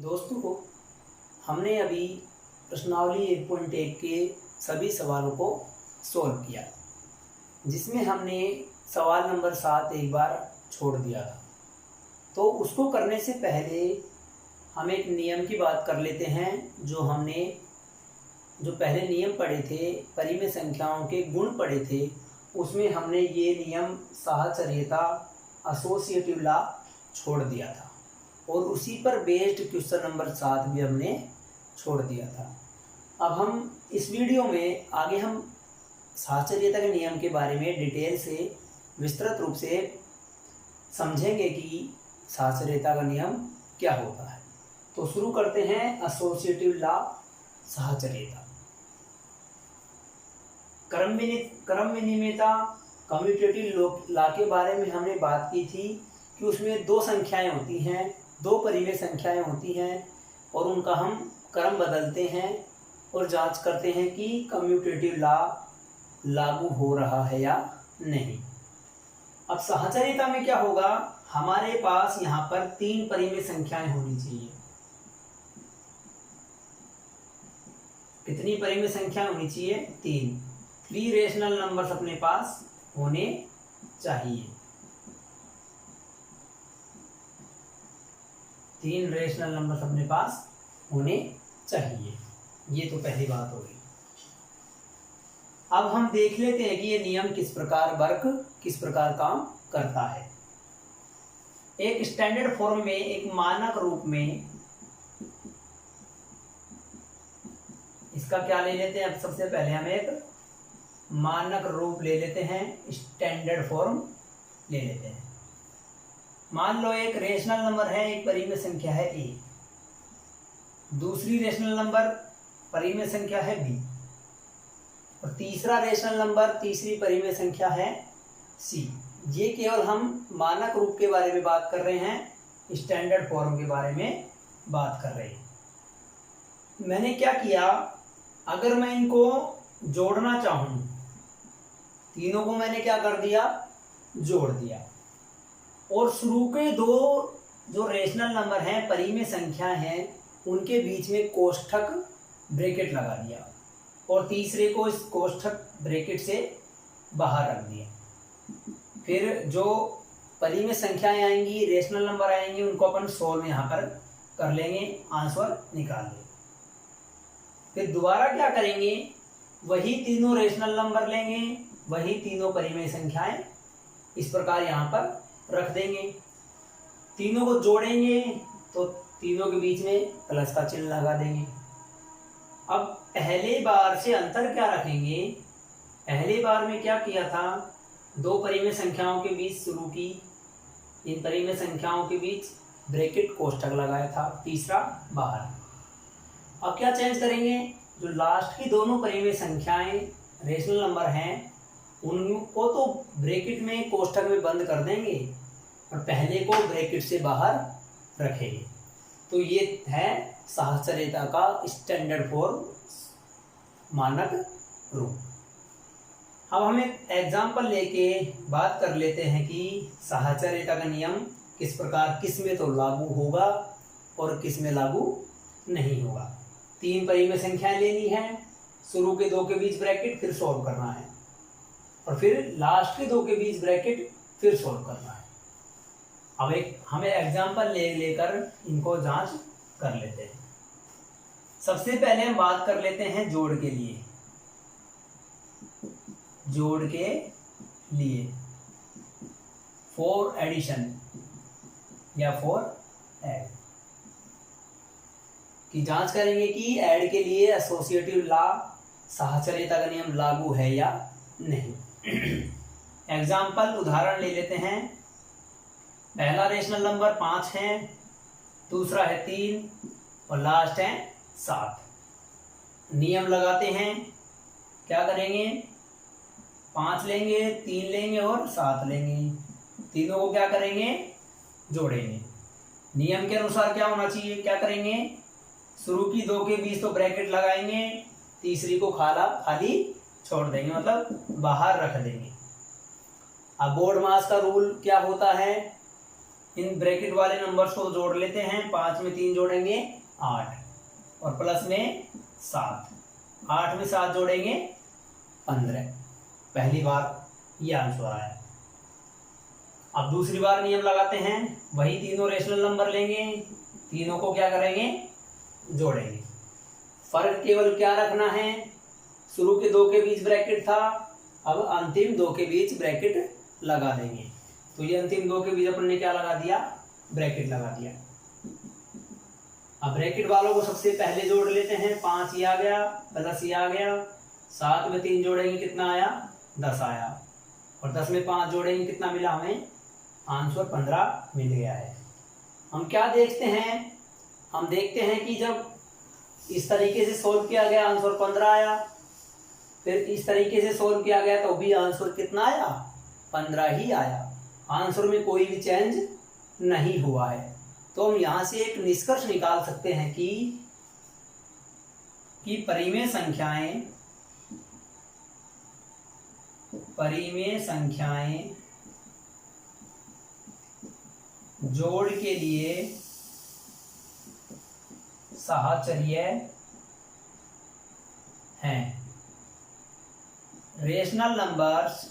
दोस्तों, हमने अभी प्रश्नावली 1.1 के सभी सवालों को सॉल्व किया, जिसमें हमने सवाल नंबर 7 एक बार छोड़ दिया था। तो उसको करने से पहले हम एक नियम की बात कर लेते हैं। जो पहले नियम पढ़े थे, परिमेय संख्याओं के गुण पढ़े थे, उसमें हमने ये नियम साहचर्यता एसोसिएटिव लॉ छोड़ दिया था और उसी पर बेस्ड क्वेश्चन नंबर 7 भी हमने छोड़ दिया था। अब हम इस वीडियो में आगे हम साहचर्यता के नियम के बारे में डिटेल से विस्तृत रूप से समझेंगे कि साहचर्यता का नियम क्या होता है। तो शुरू करते हैं एसोसिएटिव लॉ साहचर्यता। क्रम विनिमयता कम्यूटेटिव लॉ के बारे में हमने बात की थी कि उसमें दो संख्याएं होती हैं, दो परिमेय संख्याएं होती हैं और उनका हम क्रम बदलते हैं और जांच करते हैं कि कम्यूटेटिव लॉ लागू हो रहा है या नहीं। अब साहचर्यता में क्या होगा, हमारे पास यहाँ पर 3 परिमेय संख्याएं होनी चाहिए। कितनी परिमेय संख्याएं होनी चाहिए? 3 रेशनल नंबर्स अपने पास होने चाहिए। 3 रेशनल नंबर्स अपने पास होने चाहिए। ये तो पहली बात होगी। अब हम देख लेते हैं कि ये नियम किस प्रकार काम करता है। एक स्टैंडर्ड फॉर्म में, एक मानक रूप में, इसका क्या ले लेते हैं? अब सबसे पहले हम एक मानक रूप ले लेते हैं, स्टैंडर्ड फॉर्म ले लेते हैं। मान लो एक रेशनल नंबर है, एक परिमेय संख्या है a, दूसरी रेशनल नंबर परिमेय संख्या है b और तीसरा रेशनल नंबर, तीसरी परिमेय संख्या है c। ये केवल हम मानक रूप के बारे में बात कर रहे हैं, स्टैंडर्ड फॉर्म के बारे में बात कर रहे हैं। मैंने क्या किया, अगर मैं इनको जोड़ना चाहूं, तीनों को मैंने क्या कर दिया? जोड़ दिया। और शुरू के दो जो रेशनल नंबर हैं, परिमेय संख्या हैं, उनके बीच में कोष्ठक ब्रैकेट लगा दिया और तीसरे को इस कोष्ठक ब्रैकेट से बाहर रख दिया। फिर जो परिमेय संख्याएं आएंगी, रेशनल नंबर आएंगे, उनको अपन सोल्व यहाँ पर कर लेंगे, आंसर निकाल लेंगे। फिर दोबारा क्या करेंगे, वही तीनों रेशनल नंबर लेंगे, वही तीनों परिमेय संख्याएं इस प्रकार यहाँ पर रख देंगे। तीनों को जोड़ेंगे तो तीनों के बीच में प्लस का चिन्ह लगा देंगे। अब पहले बार से अंतर क्या रखेंगे? पहली बार में क्या किया था, दो परिमेय संख्याओं के बीच शुरू की, इन परिमेय संख्याओं के बीच ब्रैकेट कोष्ठक लगाया था, तीसरा बाहर। अब क्या चेंज करेंगे, जो लास्ट की दोनों परिमेय संख्याएं रेशनल नंबर हैं, उनको तो ब्रैकेट में कोष्ठक में बंद कर देंगे और पहले को ब्रैकेट से बाहर रखेंगे। तो ये है साहचर्यता का स्टैंडर्ड फॉर्म, मानक रूप। अब हम एक एग्जाम्पल लेके बात कर लेते हैं कि साहचर्यता का नियम किस प्रकार, किस में तो लागू होगा और किस में लागू नहीं होगा। 3 परिमेय संख्याएं लेनी है, शुरू के 2 के बीच ब्रैकेट, फिर सॉल्व करना है और फिर लास्ट के 2 के बीच ब्रैकेट, फिर सॉल्व करना है। अब एक हमें एग्जाम्पल लेकर इनको जांच कर लेते हैं। सबसे पहले हम बात कर लेते हैं जोड़ के लिए। जोड़ के लिए फॉर एडिशन या फॉर ऐड की जांच करेंगे कि ऐड के लिए एसोसिएटिव लॉ साहचर्यता का नियम लागू है या नहीं। एग्जाम्पल उदाहरण ले लेते हैं। पहला रेशनल नंबर 5 है, दूसरा है 3 और लास्ट है 7। नियम लगाते हैं, क्या करेंगे, 5 लेंगे, 3 लेंगे और 7 लेंगे, तीनों को क्या करेंगे, जोड़ेंगे। नियम के अनुसार क्या होना चाहिए, क्या करेंगे, शुरू की 2 के बीच तो ब्रैकेट लगाएंगे, तीसरी को खाली छोड़ देंगे, मतलब बाहर रख देंगे। अब बोर्ड मास का रूल क्या होता है, इन ब्रैकेट वाले नंबर्स को जोड़ लेते हैं। 5 में 3 जोड़ेंगे 8 और प्लस में 7, 8 में 7 जोड़ेंगे 15। पहली बार ये आंसर आया। अब दूसरी बार नियम लगाते हैं, वही तीनों रेशनल नंबर लेंगे, तीनों को क्या करेंगे, जोड़ेंगे। फर्क केवल क्या रखना है, शुरू के 2 के बीच ब्रैकेट था, अब अंतिम 2 के बीच ब्रैकेट लगा देंगे। तो ये अंतिम 2 के बीच अपन ने क्या लगा दिया, ब्रैकेट लगा दिया। अब ब्रैकेट वालों को सबसे पहले जोड़ लेते हैं। 5 ये आ गया प्लस ये आ गया, 7 में 3 जोड़ेंगे कितना आया, 10 आया, और 10 में 5 जोड़ेंगे कितना मिला हमें, आंसर 15 मिल गया है। हम क्या देखते हैं, हम देखते हैं कि जब इस तरीके से सोल्व किया गया आंसर 15 आया, फिर इस तरीके से सोल्व किया गया तो भी आंसर कितना आया, 15 ही आया। आंसर में कोई भी चेंज नहीं हुआ है। तो हम यहाँ से एक निष्कर्ष निकाल सकते हैं कि परिमेय संख्याएं जोड़ के लिए साहचर्य हैं। Rational numbers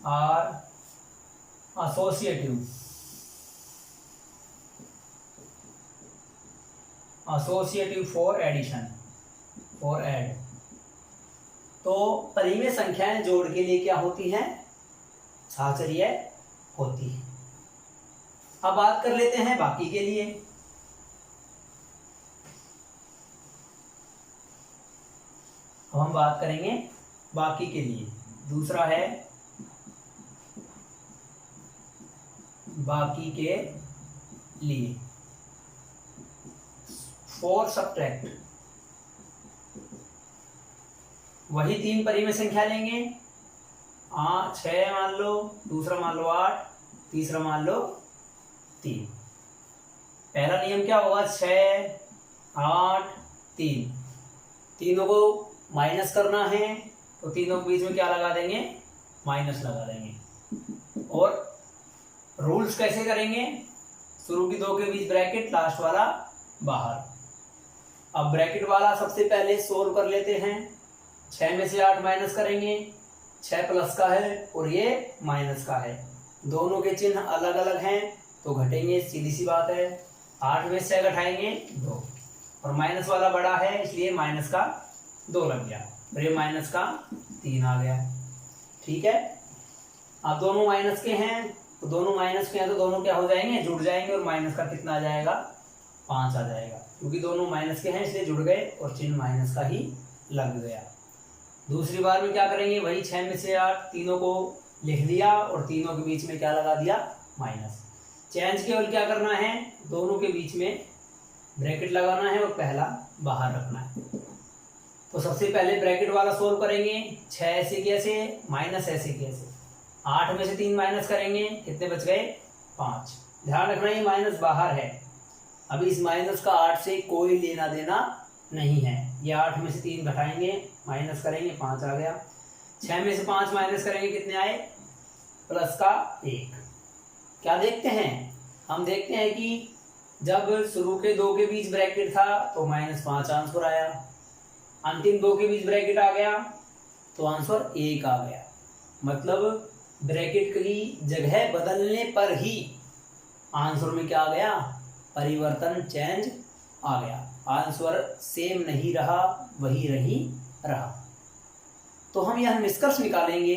are associative for addition, for add। तो परिमेय संख्याएं जोड़ के लिए क्या होती हैं, साहचर्य होती है। अब बात कर लेते हैं बाकी के लिए। अब हम बात करेंगे बाकी के लिए। दूसरा है बाकी के लिए, फॉर सब्ट्रैक्ट। वही 3 परिमेय संख्या लेंगे, 6 मान लो, दूसरा मान लो 8, तीसरा मान लो 3। पहला नियम क्या होगा, 6, 8, 3, तीनों को माइनस करना है तो तीनों के बीच में क्या लगा देंगे, माइनस लगा देंगे। और रूल्स कैसे करेंगे, शुरू की 2 के बीच ब्रैकेट, लास्ट वाला बाहर। अब ब्रैकेट वाला सबसे पहले सोल्व कर लेते हैं। 6 में से 8 माइनस करेंगे, 6 प्लस का है और ये माइनस का है, दोनों के चिन्ह अलग अलग हैं तो घटेंगे, सीधी सी बात है। 8 में 6 घटाएंगे 2, और माइनस वाला बड़ा है इसलिए माइनस का 2 लग गया, और ये माइनस का 3 आ गया। ठीक है, अब दोनों माइनस के हैं तो दोनों माइनस के हैं तो दोनों क्या हो जाएंगे, जुड़ जाएंगे, और माइनस का कितना आ जाएगा, 5 आ जाएगा, क्योंकि दोनों माइनस के हैं इसलिए जुड़ गए और चिन्ह माइनस का ही लग गया। दूसरी बार में क्या करेंगे, वही 6 में से 8, तीनों को लिख दिया और तीनों के बीच में क्या लगा दिया, माइनस। चेंज केवल क्या करना है, दोनों के बीच में ब्रैकेट लगाना है और पहला बाहर रखना है। तो सबसे पहले ब्रैकेट वाला सोल्व करेंगे, 6 ऐसे कैसे, माइनस ऐसे कैसे। 8 में से 3 माइनस करेंगे, कितने बच गए, 5। ध्यान रखना ये माइनस बाहर है, अभी इस माइनस का 8 से कोई लेना देना नहीं है। ये 8 में से 3 घटाएंगे, माइनस करेंगे, 5 आ गया। 6 में से 5 माइनस करेंगे, कितने आए, प्लस का 1। क्या देखते हैं, हम देखते हैं कि जब शुरू के 2 के बीच ब्रैकेट था तो -5 आंसर आया, अंतिम 2 के बीच ब्रैकेट आ गया तो आंसर 1 आ गया। मतलब ब्रैकेट की जगह बदलने पर ही आंसर में क्या आ गया, परिवर्तन, चेंज आ गया। आंसर सेम नहीं रहा, वही रहा। तो हम यह निष्कर्ष निकालेंगे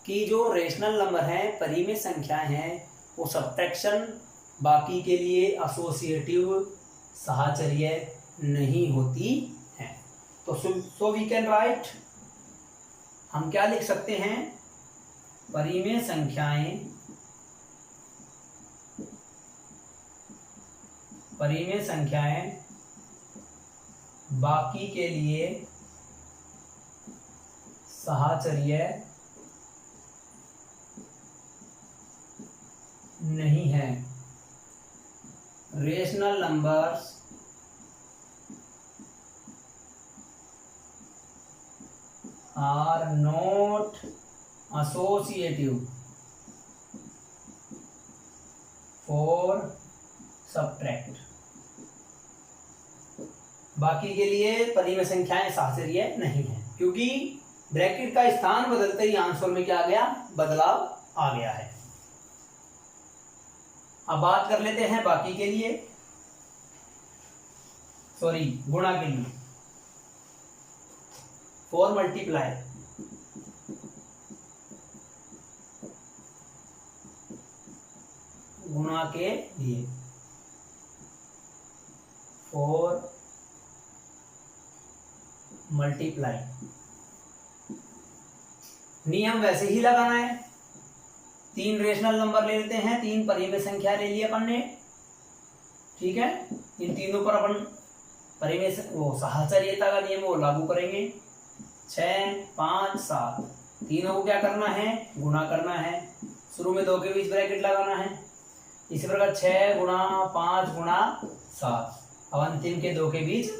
कि जो रेशनल नंबर हैं, परिमेय संख्याएं हैं, वो सब्ट्रैक्शन, बाकी के लिए एसोसिएटिव, साहचर्य नहीं होती हैं। तो सो वी कैन राइट, हम क्या लिख सकते हैं, परिमेय संख्याएं बाकी के लिए साहचर्य नहीं है। Rational numbers are not associative for subtract. बाकी के लिए परिमेय संख्याएं साहचर्य नहीं है, क्योंकि ब्रैकेट का स्थान बदलते ही आंसर में क्या आ गया, बदलाव आ गया है। अब बात कर लेते हैं बाकी के लिए, सॉरी गुणा के लिए। फॉर मल्टीप्लाई, गुणा के लिए, फॉर मल्टीप्लाई नियम वैसे ही लगाना है। 3 रेशनल नंबर ले लेते हैं, 3 परिमेय संख्या ले लिया अपन ने, ठीक है। इन तीनों पर अपन परिमेय वो साहचर्यता का नियम वो लागू करेंगे। 6, 5, 7 तीनों को क्या करना है, गुणा करना है। शुरू में 2 के बीच ब्रैकेट लगाना है। इसी प्रकार 6 गुणा 5 गुणा 7, अब अंतिम के 2 के बीच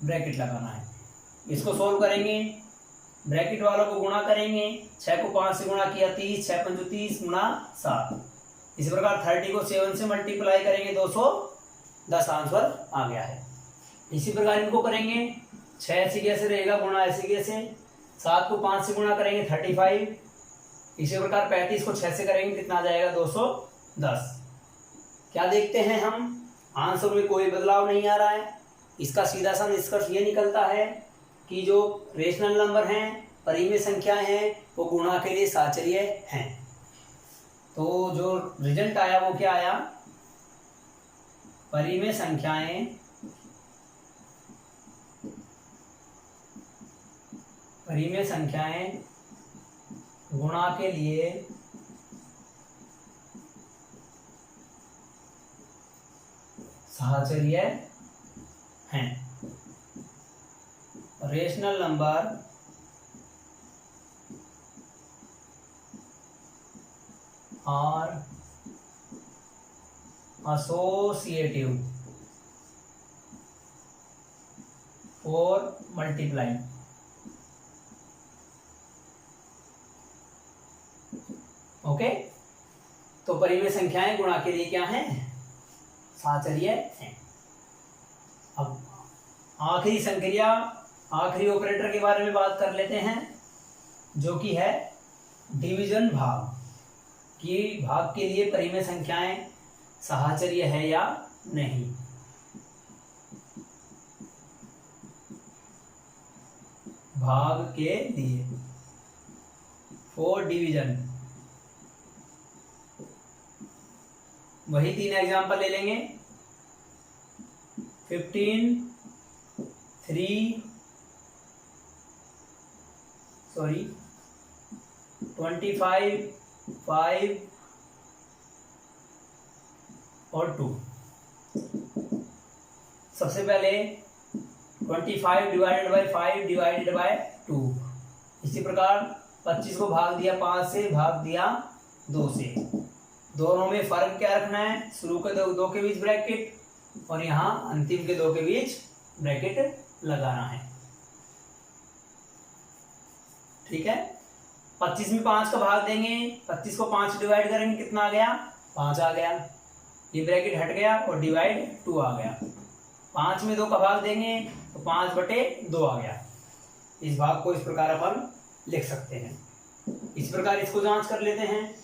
ब्रैकेट लगाना है। इसको सोल्व करेंगे, ब्रैकेट वालों को गुणा करेंगे। 6 को 5 से गुणा किया 30, 6 पंचो 30 गुणा 7। इसी प्रकार 30 को 7 से मल्टीप्लाई करेंगे 210, आंसर आ गया है। इसी प्रकार इनको करेंगे, 6 ऐसे कैसे रहेगा, गुणा ऐसे कैसे, 7 को 5 से गुणा करेंगे 35। इसी प्रकार 35 को 6 से करेंगे, कितना आ जाएगा, 210। क्या देखते हैं हम, आंसर में कोई बदलाव नहीं आ रहा है। इसका सीधा सा निष्कर्ष ये निकलता है कि जो रेशनल नंबर हैं, परिमेय संख्याएं हैं, वो गुणा के लिए साहचर्य हैं। तो जो रिजल्ट आया वो क्या आया, परिमेय संख्याएं गुणा के लिए साहचर्य हैं। Rational number are associative for multiplying. Okay, तो परिमेय संख्याएं गुणा के लिए क्या हैं, साहचर्य हैं। अब आखिरी संक्रिया, आखिरी ऑपरेटर के बारे में बात कर लेते हैं, जो कि है डिवीजन भाग, कि भाग के लिए परिमेय संख्याएं साहचर्य है या नहीं। भाग के लिए फॉर डिवीजन, वही 3 एग्जाम्पल ले लेंगे। 15, 3, 25, 5 और 2। सबसे पहले 25 डिवाइडेड बाई 5 डिवाइडेड बाई 2। इसी प्रकार 25 को भाग दिया 5 से, भाग दिया 2 से। दोनों में फर्क क्या रखना है, शुरू के 2 के बीच ब्रैकेट और यहाँ अंतिम के 2 के बीच ब्रैकेट लगाना है, ठीक है। 25 में 5 का भाग देंगे, 25 को 5 से डिवाइड करेंगे, कितना आ गया, 5 आ गया। ये ब्रैकेट हट गया और डिवाइड 2 आ गया। 5 में 2 का भाग देंगे तो 5/2 आ गया। इस भाग को इस प्रकार अपन लिख सकते हैं। इस प्रकार इसको जांच कर लेते हैं,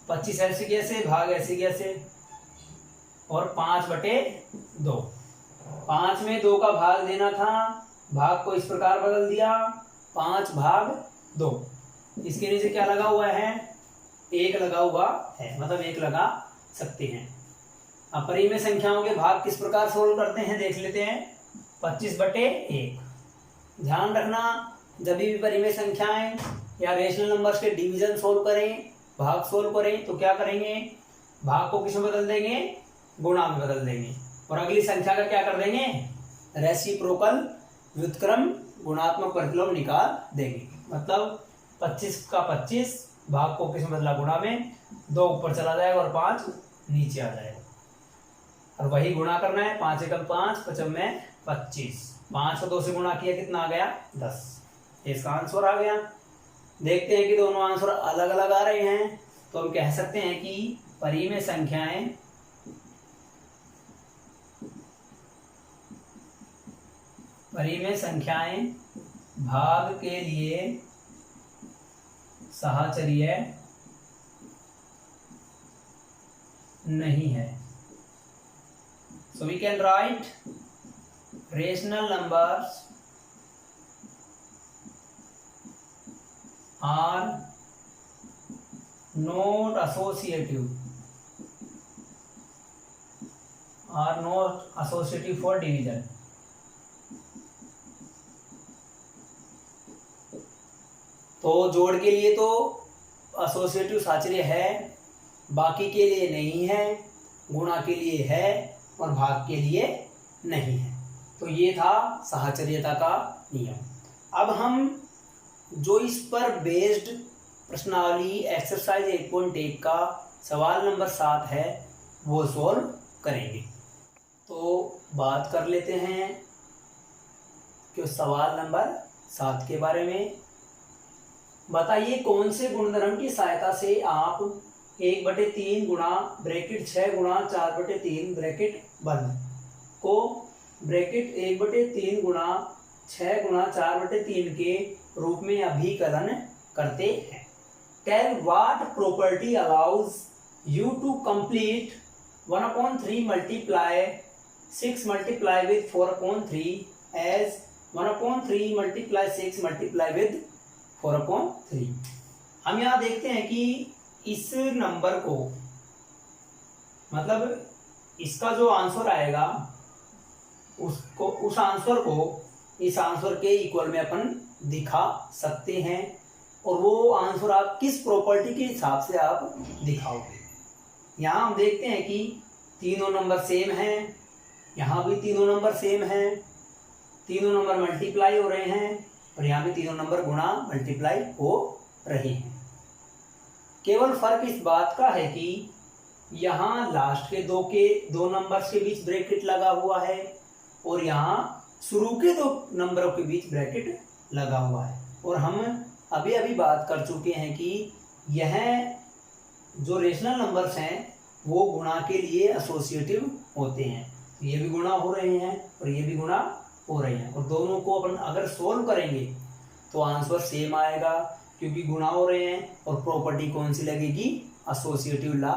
25 ऐसे कैसे, भाग ऐसे कैसे, और 5/2। 5 में 2 का भाग देना था, भाग को इस प्रकार बदल दिया, 5/2। इसके नीचे क्या लगा हुआ है, 1 लगा हुआ है, मतलब 1 लगा सकते हैं। अब परिमेय संख्याओं के भाग किस प्रकार सोल्व करते हैं देख लेते हैं। 25/1। ध्यान रखना, जब भी परिमेय संख्याएं या रेशनल नंबर्स के डिवीजन सोल्व करें, भाग सोल्व करें, तो क्या करेंगे, भाग को किसमें बदल देंगे, गुणा में बदल देंगे, और अगली संख्या का क्या कर देंगे, रेसिप्रोकल व्युत्क्रम गुणात्मक प्रतिलोम निकाल देंगे। मतलब 25 का 25, भाग को किसमें बदला, गुणा में, 2 ऊपर चला जाएगा और 5 नीचे आ जाएगा। और वही गुणा करना है, 5 एकम 5, 5 में 25। 5 को 2 से गुणा किया, कितना आ गया, 10। इसका आंसर आ गया। देखते हैं कि दोनों आंसर अलग अलग आ रहे हैं, तो हम कह सकते हैं कि परिमेय संख्याएं भाग के लिए साहचर्य नहीं है। So we can write rational numbers are not associative for division. तो जोड़ के लिए तो एसोसिएटिव साहचर्य है, बाकी के लिए नहीं है, गुणा के लिए है और भाग के लिए नहीं है। तो ये था साहचर्यता का नियम। अब हम जो इस पर बेस्ड प्रश्नावली एक्सरसाइज 8.1 का सवाल नंबर 7 है वो सॉल्व करेंगे। तो बात कर लेते हैं कि सवाल नंबर 7 के बारे में। बताइए कौन से गुणधर्म की सहायता से आप 1/3 गुणा ब्रैकेट 6 गुणा 4/3 ब्रैकेट बंद को ब्रैकेट 1/3 गुणा 6 गुणा 4/3 के रूप में अभिकलन करते हैं। Tell what property allows you to complete 1/3 multiply 6 multiply with 4/3 as 1/3 multiply 6 multiply with 4/3। हम यहाँ देखते हैं कि इस नंबर को, मतलब इसका जो आंसर आएगा उसको, उस आंसर को इस आंसर के इक्वल में अपन दिखा सकते हैं। और वो आंसर आप किस प्रॉपर्टी के हिसाब से आप दिखाओगे। यहाँ हम देखते हैं कि तीनों नंबर सेम हैं, यहाँ भी तीनों नंबर सेम हैं, तीनों नंबर मल्टीप्लाई हो रहे हैं और यहाँ भी तीनों नंबर गुणा मल्टीप्लाई हो रहे हैं। केवल फर्क इस बात का है कि यहाँ लास्ट के दो नंबर्स के बीच ब्रैकेट लगा हुआ है और यहाँ शुरू के 2 नंबरों के बीच ब्रैकेट लगा हुआ है। और हम अभी अभी बात कर चुके हैं कि यह जो रेशनल नंबर्स हैं वो गुणा के लिए एसोसिएटिव होते हैं। ये भी गुणा हो रहे हैं और ये भी गुणा हो रहे हैं, और दोनों को अपन अगर सोल्व करेंगे तो आंसर सेम आएगा क्योंकि गुणा हो रहे हैं। और प्रॉपर्टी कौन सी लगेगी, एसोसिएटिव लॉ,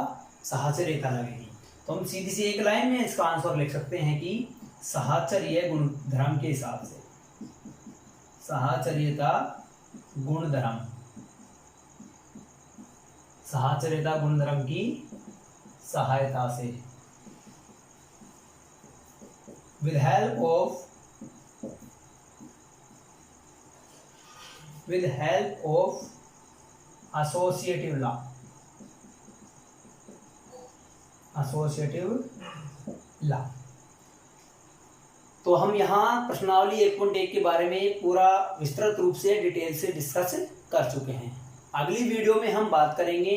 साहचर्यता लगेगी। तो हम सीधी सी एक लाइन में इसका आंसर लिख सकते हैं कि साहचर्य गुणधर्म के हिसाब से, साहचर्यता गुणधर्म की सहायता से, with help of associative law। तो हम यहाँ प्रश्नावली 1.1 के बारे में पूरा विस्तृत रूप से डिटेल से डिस्कस कर चुके हैं। अगली वीडियो में हम बात करेंगे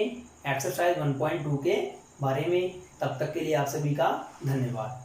एक्सरसाइज 1.2 के बारे में। तब तक के लिए आप सभी का धन्यवाद।